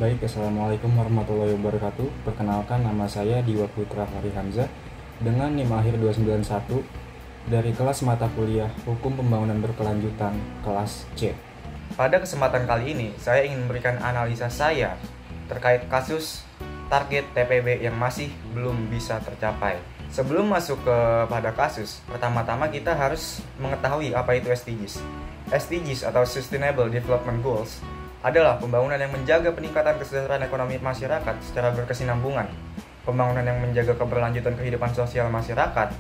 Baik, Assalamualaikum warahmatullahi wabarakatuh. Perkenalkan, nama saya Diwa Putra Fahri Hamzah dengan NIM akhir 291 dari kelas mata kuliah Hukum Pembangunan Berkelanjutan kelas C. Pada kesempatan kali ini, saya ingin memberikan analisa saya terkait kasus target TPB yang masih belum bisa tercapai. Sebelum masuk kepada kasus, pertama-tama kita harus mengetahui apa itu SDGs. SDGs atau Sustainable Development Goals adalah pembangunan yang menjaga peningkatan kesejahteraan ekonomi masyarakat secara berkesinambungan, pembangunan yang menjaga keberlanjutan kehidupan sosial masyarakat,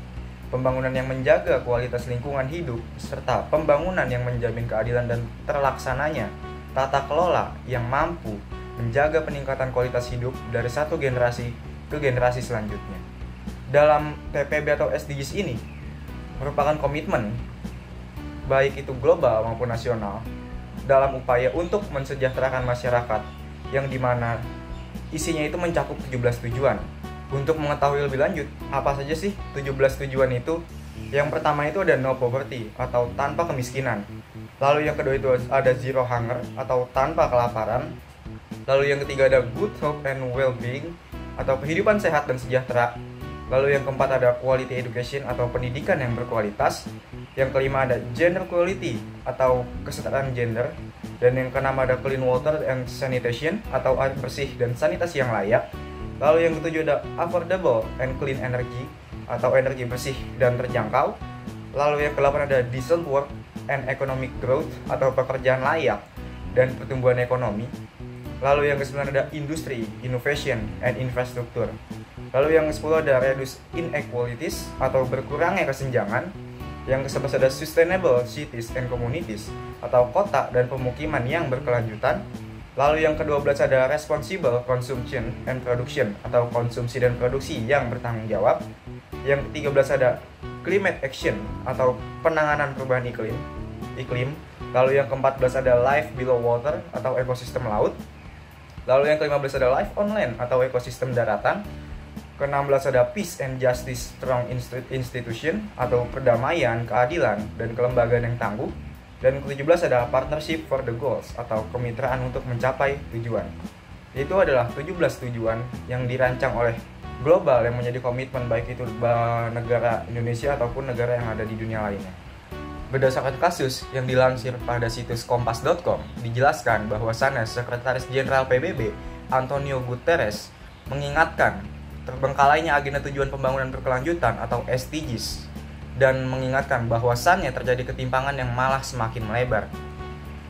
pembangunan yang menjaga kualitas lingkungan hidup, serta pembangunan yang menjamin keadilan dan terlaksananya tata kelola yang mampu menjaga peningkatan kualitas hidup dari satu generasi ke generasi selanjutnya. Dalam TPB atau SDGs ini merupakan komitmen baik itu global maupun nasional dalam upaya untuk mensejahterakan masyarakat yang dimana isinya itu mencakup 17 tujuan. Untuk mengetahui lebih lanjut apa saja sih 17 tujuan itu, yang pertama itu ada no poverty atau tanpa kemiskinan. Lalu yang kedua itu ada zero hunger atau tanpa kelaparan. Lalu yang ketiga ada good health and well-being atau kehidupan sehat dan sejahtera. Lalu yang keempat ada quality education atau pendidikan yang berkualitas. Yang kelima ada gender equality atau kesetaraan gender. Dan yang keenam ada clean water and sanitation atau air bersih dan sanitasi yang layak. Lalu yang ketujuh ada affordable and clean energy atau energi bersih dan terjangkau. Lalu yang kedelapan ada decent work and economic growth atau pekerjaan layak dan pertumbuhan ekonomi. Lalu yang ke-9 ada industry, innovation, and infrastructure. Lalu yang ke-10 ada reduce inequalities atau berkurangnya kesenjangan. Yang ke-11 ada sustainable cities and communities atau kota dan pemukiman yang berkelanjutan. Lalu yang ke-12 ada responsible consumption and production atau konsumsi dan produksi yang bertanggung jawab. Yang ke-13 ada climate action atau penanganan perubahan iklim. Lalu yang ke-14 ada life below water atau ekosistem laut. Lalu yang ke-15 ada life on land atau ekosistem daratan. Ke-16 ada peace and justice strong institution atau perdamaian, keadilan, dan kelembagaan yang tangguh. Dan ke-17 ada partnership for the goals atau kemitraan untuk mencapai tujuan. Itu adalah 17 tujuan yang dirancang oleh global yang menjadi komitmen baik itu negara Indonesia ataupun negara yang ada di dunia lainnya. Berdasarkan kasus yang dilansir pada situs kompas.com, dijelaskan bahwasannya Sekretaris Jenderal PBB Antonio Guterres mengingatkan terbengkalainya agenda tujuan pembangunan berkelanjutan atau SDGs dan mengingatkan bahwasannya terjadi ketimpangan yang malah semakin melebar.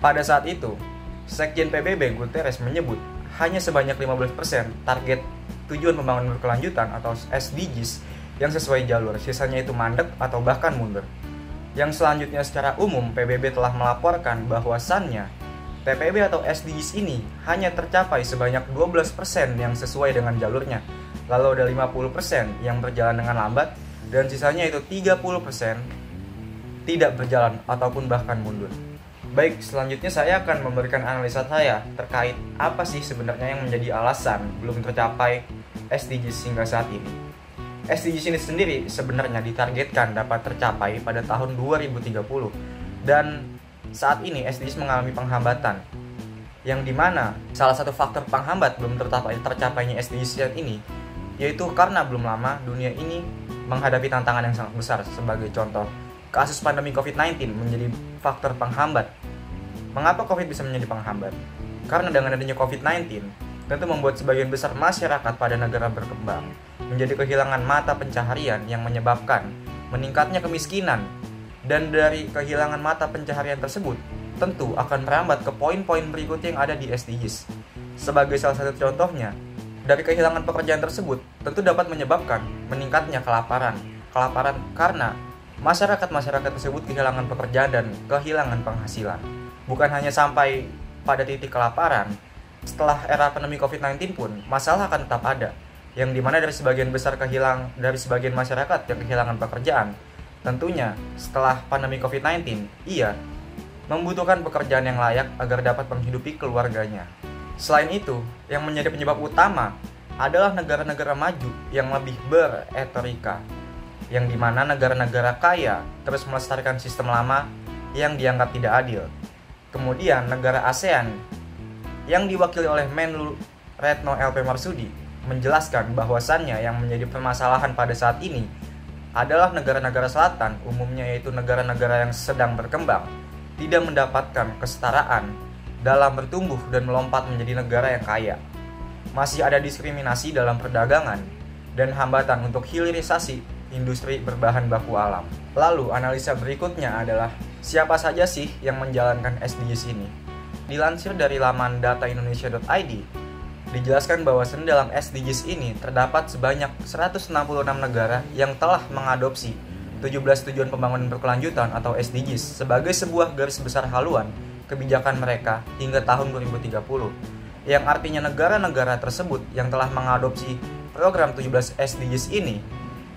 Pada saat itu, Sekjen PBB Guterres menyebut hanya sebanyak 15% target tujuan pembangunan berkelanjutan atau SDGs yang sesuai jalur, sisanya itu mandek atau bahkan mundur. Yang selanjutnya secara umum PBB telah melaporkan bahwasannya TPB atau SDGs ini hanya tercapai sebanyak 12% yang sesuai dengan jalurnya. Lalu ada 50% yang berjalan dengan lambat dan sisanya itu 30% tidak berjalan ataupun bahkan mundur. Baik, selanjutnya saya akan memberikan analisa saya terkait apa sih sebenarnya yang menjadi alasan belum tercapai SDGs hingga saat ini. SDGs ini sendiri sebenarnya ditargetkan dapat tercapai pada tahun 2030 dan saat ini SDGs mengalami penghambatan yang dimana salah satu faktor penghambat belum tercapainya SDGs saat ini yaitu karena belum lama dunia ini menghadapi tantangan yang sangat besar. Sebagai contoh, kasus pandemi COVID-19 menjadi faktor penghambat. Mengapa COVID bisa menjadi penghambat? Karena dengan adanya COVID-19 tentu membuat sebagian besar masyarakat pada negara berkembang menjadi kehilangan mata pencaharian yang menyebabkan meningkatnya kemiskinan. Dan dari kehilangan mata pencaharian tersebut tentu akan merambat ke poin-poin berikutnya yang ada di SDGs. Sebagai salah satu contohnya, dari kehilangan pekerjaan tersebut tentu dapat menyebabkan meningkatnya kelaparan. Kelaparan karena masyarakat tersebut kehilangan pekerjaan dan kehilangan penghasilan. Bukan hanya sampai pada titik kelaparan, setelah era pandemi COVID-19 pun masalah akan tetap ada, yang dimana dari sebagian masyarakat yang kehilangan pekerjaan. Tentunya setelah pandemi COVID-19, ia membutuhkan pekerjaan yang layak agar dapat menghidupi keluarganya. Selain itu, yang menjadi penyebab utama adalah negara-negara maju yang lebih beretorika, yang dimana negara-negara kaya terus melestarikan sistem lama yang dianggap tidak adil. Kemudian negara ASEAN yang diwakili oleh Menlu Retno LP Marsudi menjelaskan bahwasannya yang menjadi permasalahan pada saat ini adalah negara-negara selatan, umumnya yaitu negara-negara yang sedang berkembang, tidak mendapatkan kesetaraan dalam bertumbuh dan melompat menjadi negara yang kaya. Masih ada diskriminasi dalam perdagangan dan hambatan untuk hilirisasi industri berbahan baku alam. Lalu analisa berikutnya adalah siapa saja sih yang menjalankan SDGs ini? Dilansir dari laman dataindonesia.id, dijelaskan bahwa dalam SDGs ini terdapat sebanyak 166 negara yang telah mengadopsi 17 tujuan pembangunan berkelanjutan atau SDGs sebagai sebuah garis besar haluan kebijakan mereka hingga tahun 2030, yang artinya negara-negara tersebut yang telah mengadopsi program 17 SDGs ini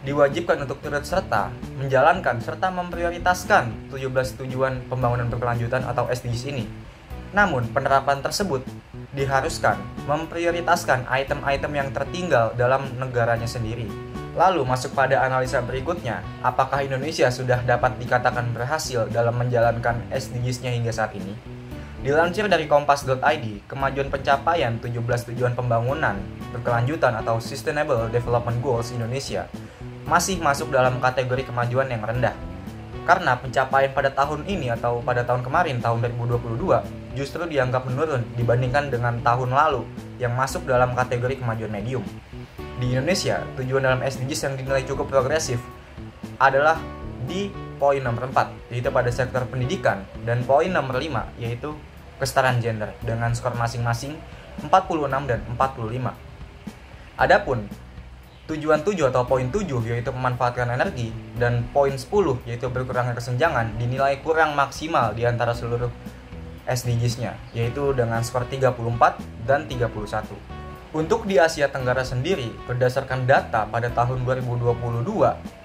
diwajibkan untuk turut serta menjalankan serta memprioritaskan 17 tujuan pembangunan berkelanjutan atau SDGs ini. Namun, penerapan tersebut diharuskan memprioritaskan item-item yang tertinggal dalam negaranya sendiri. Lalu masuk pada analisa berikutnya, apakah Indonesia sudah dapat dikatakan berhasil dalam menjalankan SDGs-nya hingga saat ini? Dilansir dari kompas.id, kemajuan pencapaian 17 tujuan pembangunan berkelanjutan atau Sustainable Development Goals Indonesia masih masuk dalam kategori kemajuan yang rendah. Karena pencapaian pada tahun ini atau pada tahun kemarin, tahun 2022, justru dianggap menurun dibandingkan dengan tahun lalu yang masuk dalam kategori kemajuan medium. Di Indonesia, tujuan dalam SDGs yang dinilai cukup progresif adalah di poin nomor 4, yaitu pada sektor pendidikan, dan poin nomor 5, yaitu kesetaraan gender, dengan skor masing-masing 46 dan 45. Adapun tujuan 7 atau poin 7 yaitu memanfaatkan energi, dan poin 10 yaitu berkurangnya kesenjangan dinilai kurang maksimal di antara seluruh SDGs-nya, yaitu dengan skor 34 dan 31. Untuk di Asia Tenggara sendiri, berdasarkan data pada tahun 2022,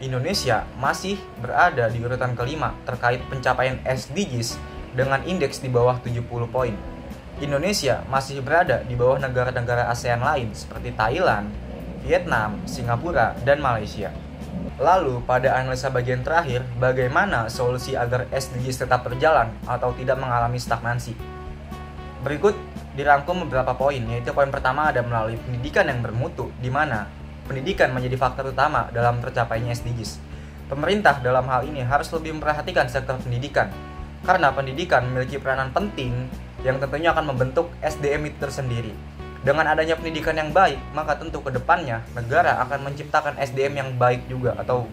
Indonesia masih berada di urutan kelima terkait pencapaian SDGs dengan indeks di bawah 70 poin. Indonesia masih berada di bawah negara-negara ASEAN lain seperti Thailand, Vietnam, Singapura, dan Malaysia. Lalu, pada analisa bagian terakhir, bagaimana solusi agar SDGs tetap berjalan atau tidak mengalami stagnansi? Berikut dirangkum beberapa poin, yaitu poin pertama ada melalui pendidikan yang bermutu, di mana pendidikan menjadi faktor utama dalam tercapainya SDGs. Pemerintah dalam hal ini harus lebih memperhatikan sektor pendidikan, karena pendidikan memiliki peranan penting yang tentunya akan membentuk SDM itu tersendiri. Dengan adanya pendidikan yang baik, maka tentu ke depannya negara akan menciptakan SDM yang baik juga atau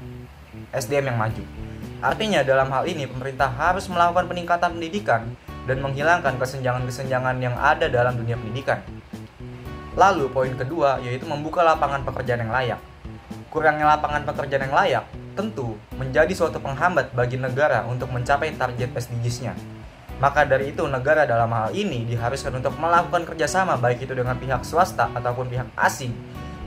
SDM yang maju. Artinya dalam hal ini pemerintah harus melakukan peningkatan pendidikan dan menghilangkan kesenjangan-kesenjangan yang ada dalam dunia pendidikan. Lalu poin kedua yaitu membuka lapangan pekerjaan yang layak. Kurangnya lapangan pekerjaan yang layak tentu menjadi suatu penghambat bagi negara untuk mencapai target SDGs-nya. Maka dari itu negara dalam hal ini diharuskan untuk melakukan kerjasama baik itu dengan pihak swasta ataupun pihak asing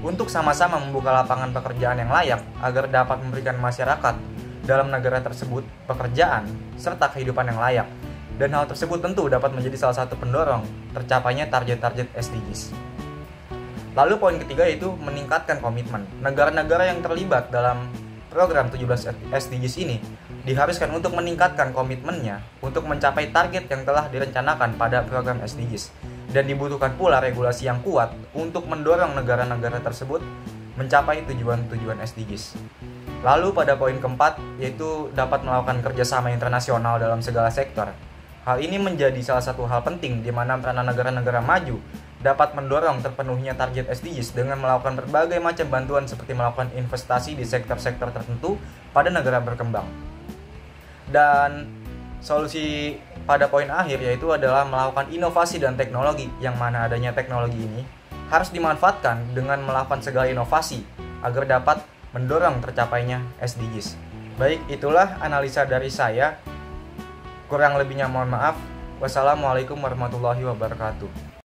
untuk sama-sama membuka lapangan pekerjaan yang layak agar dapat memberikan masyarakat dalam negara tersebut pekerjaan serta kehidupan yang layak. Dan hal tersebut tentu dapat menjadi salah satu pendorong tercapainya target-target SDGs. Lalu poin ketiga yaitu meningkatkan komitmen. Negara-negara yang terlibat dalam program 17 SDGs ini diharuskan untuk meningkatkan komitmennya untuk mencapai target yang telah direncanakan pada program SDGs. Dan dibutuhkan pula regulasi yang kuat untuk mendorong negara-negara tersebut mencapai tujuan-tujuan SDGs. Lalu pada poin keempat yaitu dapat melakukan kerjasama internasional dalam segala sektor. Hal ini menjadi salah satu hal penting di mana peranan negara-negara maju dapat mendorong terpenuhnya target SDGs dengan melakukan berbagai macam bantuan seperti melakukan investasi di sektor-sektor tertentu pada negara berkembang. Dan solusi pada poin akhir yaitu adalah melakukan inovasi dan teknologi, yang mana adanya teknologi ini harus dimanfaatkan dengan melakukan segala inovasi agar dapat mendorong tercapainya SDGs. Baik, itulah analisa dari saya. Kurang lebihnya mohon maaf. Wassalamualaikum warahmatullahi wabarakatuh.